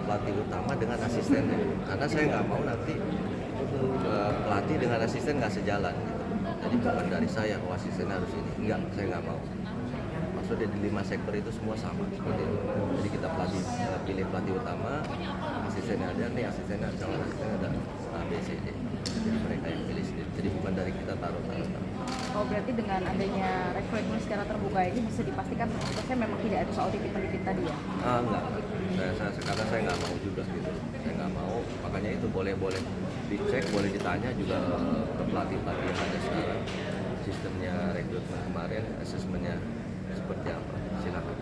pelatih utama dengan asistennya, karena saya nggak mau nanti pelatih dengan asisten nggak sejalan gitu. Jadi bukan dari saya, asisten harus ini, enggak, saya nggak mau. Maksudnya di 5 sektor itu semua sama seperti itu. Jadi kita pilih pelatih utama, asistennya ada, nih asistennya calon asistennya ada A, B, C, D. Jadi mereka yang pilih sendiri. Jadi bukan dari kita taruh. Oh, berarti dengan adanya rekrutmen secara terbuka ini bisa dipastikan prosesnya memang tidak ada soal titip-menitip tadi ya? Enggak. Karena saya nggak mau juga gitu. Saya nggak mau, makanya itu boleh dicek, boleh ditanya juga ke pelatih-pelatih yang ada sekarang. Sistemnya rekrutmen kemarin, asesmennya seperti apa? Silakan.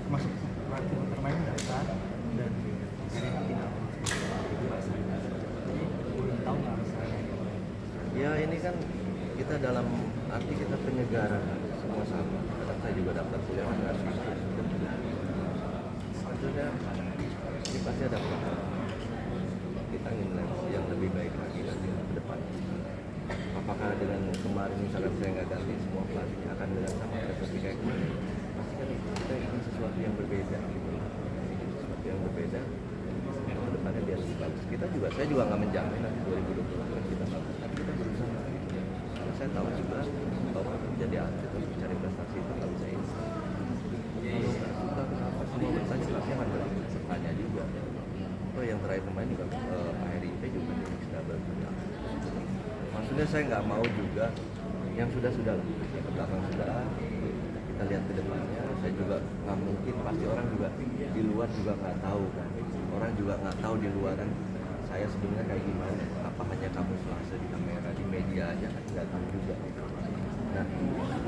Masuk pelatih termain daftar dan akhirnya tidak boleh tahu nggak misalnya Ya ini kan kita dalam arti kita penyegaran semua sama. Kadang saya juga daftar kuliah kan harus sebetulnya ini pasti ada peluang. Kita ingin yang lebih baik lagi nanti ke depan. Apakah dengan kemarin misalkan saya nggak ganti semua pelatih akan dengan sama seperti kayak kemarin? Pasti kan kita ingin sesuatu yang berbeda gitu. Sesuatu yang berbeda ke depannya biar lebih bagus. Saya juga nggak menjamin nanti 2020 kita bagus, tapi kita berusaha gitu. Karena saya tahu juga bahwa jadi atlet untuk cari prestasi itu nggak bisa instan. Kalau nggak suka kenapa semua bertanya pasti akan bertanya juga. Oh yang terakhir kemarin juga Pak Heri P juga sudah bertanya. Maksudnya saya nggak mau juga yang sudah lah, yang ke belakang sudah. Kita lihat ke depannya. Saya juga nggak mungkin, pasti orang juga di luar juga nggak tahu kan. Orang juga nggak tahu di luaran saya sebenarnya kayak gimana. Apa hanya kamu selasa di kamera, di media aja kan nggak tahu juga. Nah,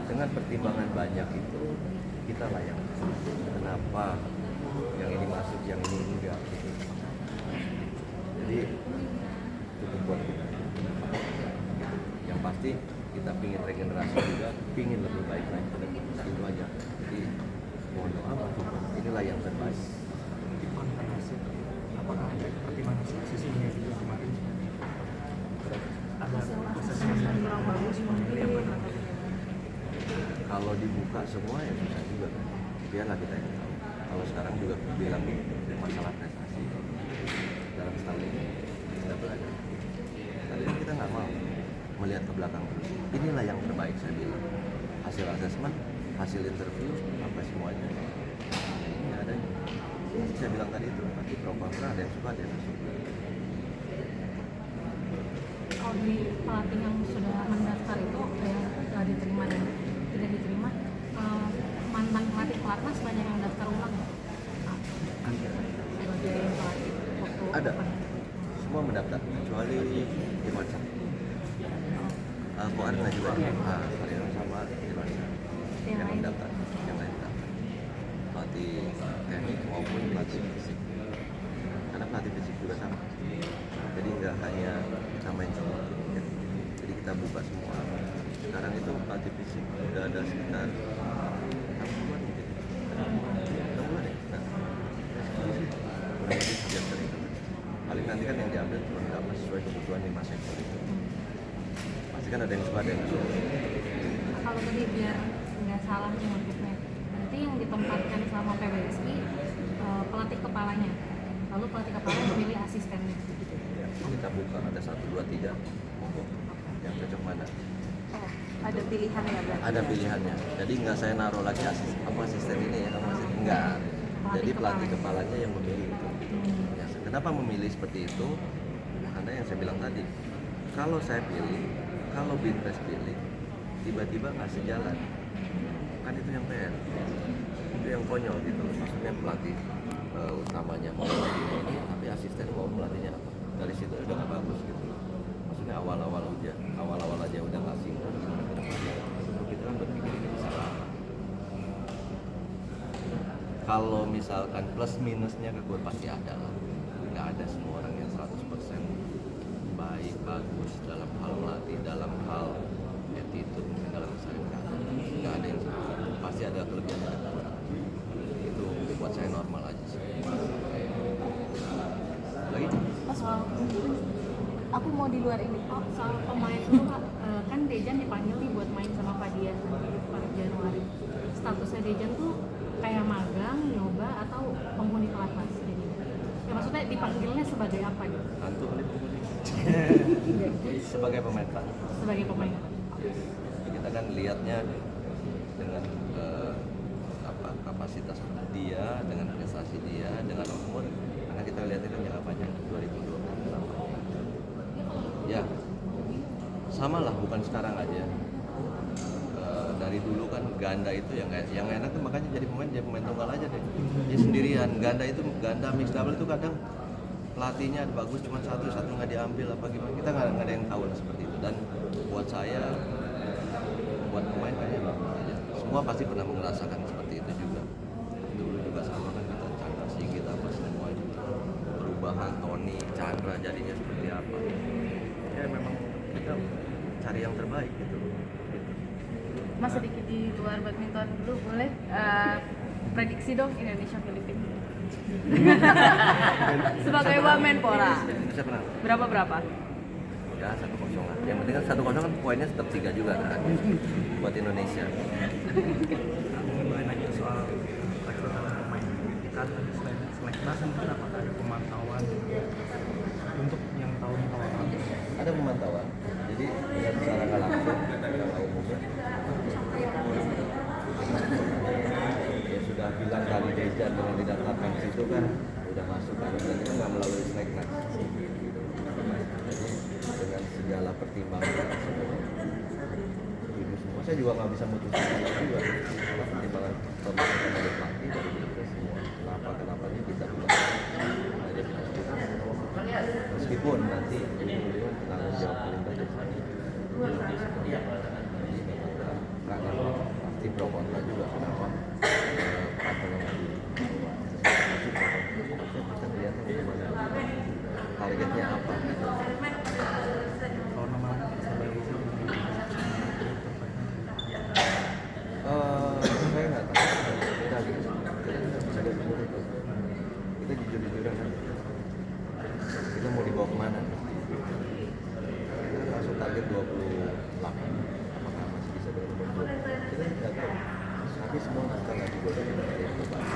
dengan pertimbangan banyak itu kita lah yang kenapa yang ini masuk, yang ini enggak. Jadi itu buat kita. Yang pasti kita pingin regenerasi juga, pingin lebih baik lagi. Itu aja. Jadi mohon doa, inilah yang terbaik. apakah ada pertimbangan sisinya juga kemarin ada proses yang kurang bagus mungkin Kalau dibuka semua ya susah juga kan. Biarlah kita yang tahu. Kalau sekarang juga bilang masalah prestasi dalam setahun ini kita belajar. Tapi kita nggak mau melihat ke belakang terus. Inilah yang terbaik saya bilang. Hasil asesmen, hasil interview, apa semuanya. Ini ada. Saya bilang tadi itu nanti pro kontra, ada yang suka, ada yang nggak suka. Kalau di pelatih yang sudah mendaftar itu yang nggak diterima dan tidak diterima, mantan pelatih pelatnas banyak yang daftar ulang sebagai pelatih waktu Ada. Semua mendaftar kecuali Irwansyah. Koar nggak juga. Sama Irwansyah yang mendaftar, yang lain mendaftar. Pelatih teknik maupun pelatih fisik. Karena pelatih fisik juga sama. Jadi nggak hanya samain semua. Jadi kita buka semua. Sekarang itu pelatih fisik udah ada sekitar 6 bulan gitu. 6 bulan ya. Nah, kurang lebih sejak dari itu. Paling nanti kan yang diambil cuma berapa sesuai kebutuhan 5 sektor itu. Pasti kan ada yang suka, ada yang nggak suka. Kalau tadi biar nggak salah nih motifnya, nanti yang ditempatkan selama PBSI pelatih kepalanya, lalu pelatih kepala memilih asistennya. Ya, kita buka ada 1, 2, 3 monggo yang cocok mana. Oh, ada pilihannya ya berarti? Ada pilihannya. Jadi nggak saya naruh lagi asisten ini ya, kamu asisten enggak. Jadi pelatih kepalanya yang memilih itu. Ya, kenapa memilih seperti itu? Karena yang saya bilang tadi, kalau saya pilih, kalau Binpres pilih, tiba-tiba nggak sejalan, kan itu yang PR, itu yang konyol gitu. Maksudnya pelatih utamanya mau melatih ini, tapi asisten mau melatihnya apa? Dari situ udah nggak bagus gitu. Maksudnya awal-awal aja udah nggak sinkron. Kita kan berpikir ini salah. Kalau misalkan plus minusnya kekur pasti ada lah. Nggak ada semua orang yang 100% baik, bagus dalam hal melatih, dalam hal attitude, dalam keseharian. Nggak ada yang sama. Pasti ada kelebihan dan kekurangan. Itu buat saya normal aja sih. Lagi? Aku mau di luar ini. Oh, soal pemain itu Pak, kan Dejan dipanggil nih buat main sama Fadian. Dejan tuh kayak magang, nyoba atau penghuni pelatnas jadi. Ya maksudnya dipanggilnya sebagai apa gitu? Hantu kali penghuni. Sebagai pemain Pak. Sebagai pemain. Kita kan lihatnya dengan kapasitas dia, dengan prestasi dia, dengan umur, karena kita lihatnya kan jangka panjang 2020. Ya, sama lah, bukan sekarang aja. Dari dulu kan ganda itu yang enak tuh makanya jadi pemain tunggal aja deh. Dia sendirian, ganda mix double itu kadang pelatihnya ada bagus cuma satu nggak diambil apa gimana, kita nggak ada yang tahu lah seperti itu. Dan buat saya, buat pemain kayaknya bagus aja. Semua pasti pernah merasakan seperti itu juga. Dulu juga sama kan, kita Chandra Sigit apa semua itu perubahan Tony Chandra jadinya seperti apa. Ya memang kita cari yang terbaik gitu. Mas, sedikit di luar badminton dulu boleh prediksi dong Indonesia Filipina sebagai Wamenpora Indonesia pernah berapa? ya 1-0 lah. Yang penting kan 1-0 kan poinnya tetap 3 juga kan buat Indonesia. Mulai nanya soal rekrutan pemain. Kan tadi selain seleknas mungkin apakah ada pemantauan untuk yang tahun-tahun lalu? Ada pemantauan, jadi lihat secara nggak langsung secara umumnya ya sudah bilang kali Dejan dengan didaftarkan situ kan udah masuk kan, dan itu nggak melalui seleknas. Jadi dengan segala pertimbangan setuju semua. Saya juga nggak bisa mutusin juga pertimbangan pemain dari pelatih dari kita semua. Kenapa kita bilang aja kita setuju. Meskipun nanti ujung-ujung penanggung jawab paling banyak saya. Karena pasti pro kontra juga kenapa apa namanya kita lihatnya gimana targetnya apa. Kalau nama sebagai Saya nggak tahu kita jujur-jujuran kan kita mau dibawa kemana, kita masuk target 28 apakah masih bisa dengan nomor 2 kita nggak tahu, tapi semua kita lagi boleh dari yang terbaik.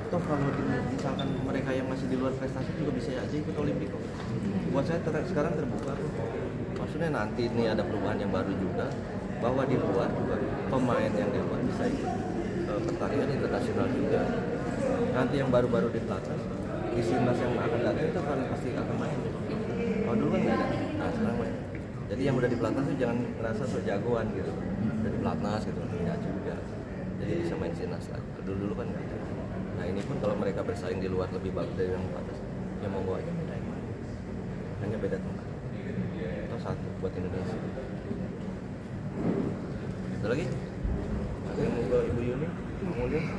Toh kalau misalkan mereka yang masih di luar prestasi juga bisa aja ikut Olimpik kok. Buat saya sekarang terbuka kok. Maksudnya nanti ini ada perubahan yang baru juga, bahwa di luar juga pemain yang di luar bisa ikut pertandingan internasional juga. Nanti yang baru-baru di pelatnas di Simnas yang akan datang itu pasti akan main. Kalau dulu kan nggak ada, nah sekarang main. Jadi yang udah di pelatnas itu jangan ngerasa sok jagoan gitu, udah di pelatnas gitu, nggak juga. Jadi bisa main Simnas lagi. Dulu kan nggak. Nah ini pun kalau mereka bersaing di luar lebih bagus dari yang pelatnas, ya mau aja main lagi. Hanya beda tempat. Itu satu buat Indonesia. Ada lagi? Ada yang mau ke Ibu Yuni? Mau lihat?